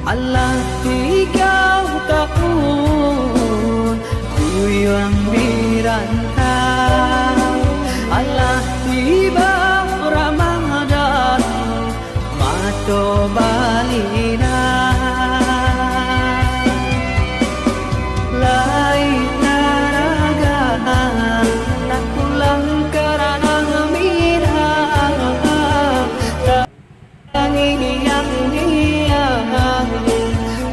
Allah ikaw taon Kuyang birantau Allah tiba Ramadan Mato balina Lai naragan Tak pulang karena minang Tangi yang dia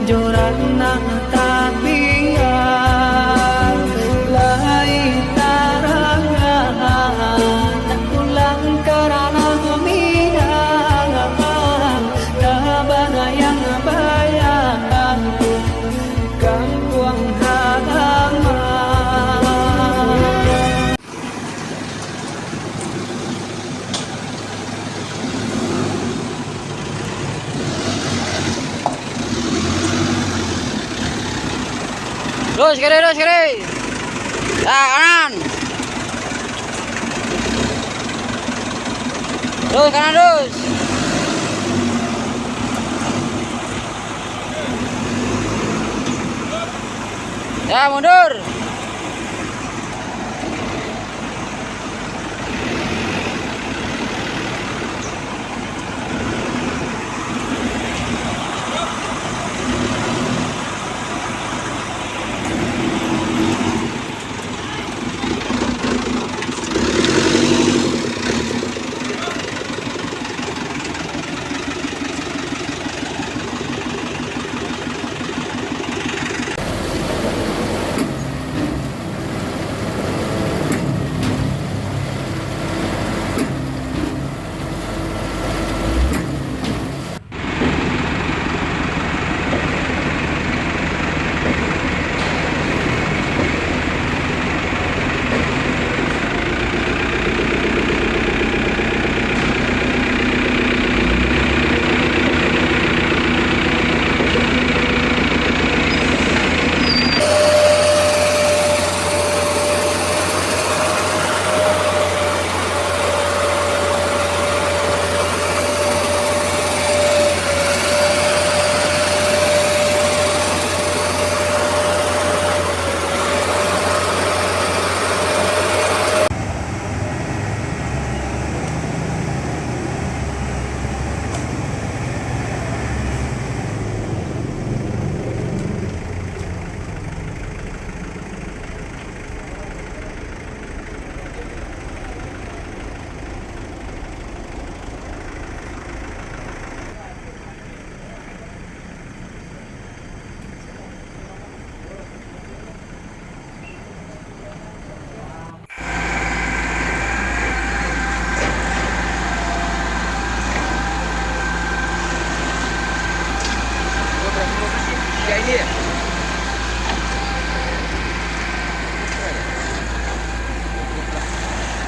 Joran nang tabian Lai tarangan Tak pulang karena minang Kabanayang bayang Kampuang halaman Terus kiri. Ya, kanan. Terus kanan terus. Ya, mundur.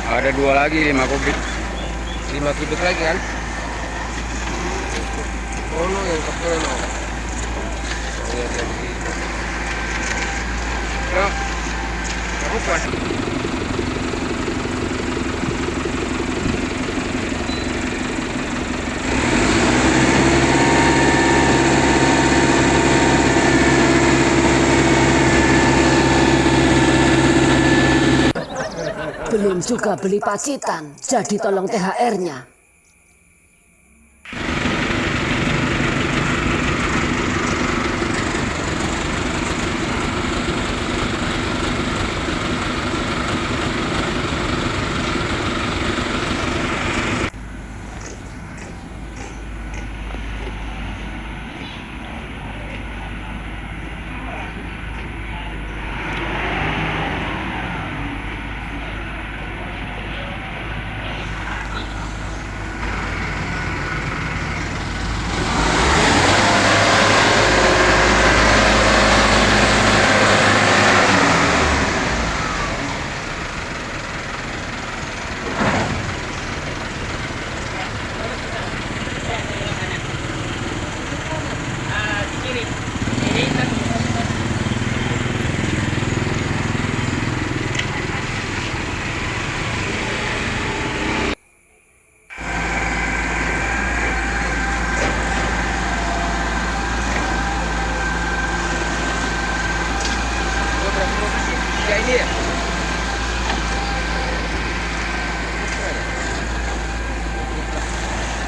Ada dua lagi 5 kubik. 5 kubik lagi kan? Oh no, yang kecil no. Oh ya jadi. Ya. Kamu kuat. Belum juga beli pacitan, jadi tolong THR-nya.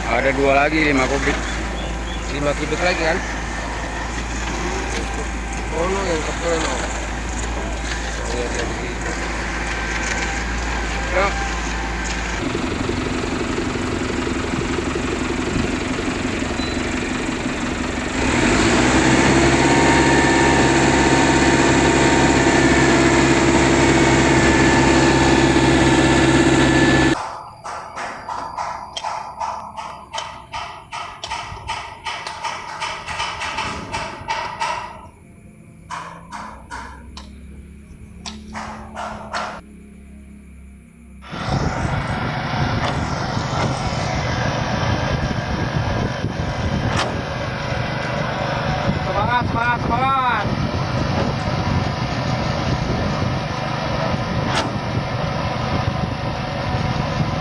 Ada 2 lagi 5 kubik. 5 kubik lagi kan? Oh no, yang kecil no. Oh, ya, dia begitu. Yuk. Semangat, semangat, semangat.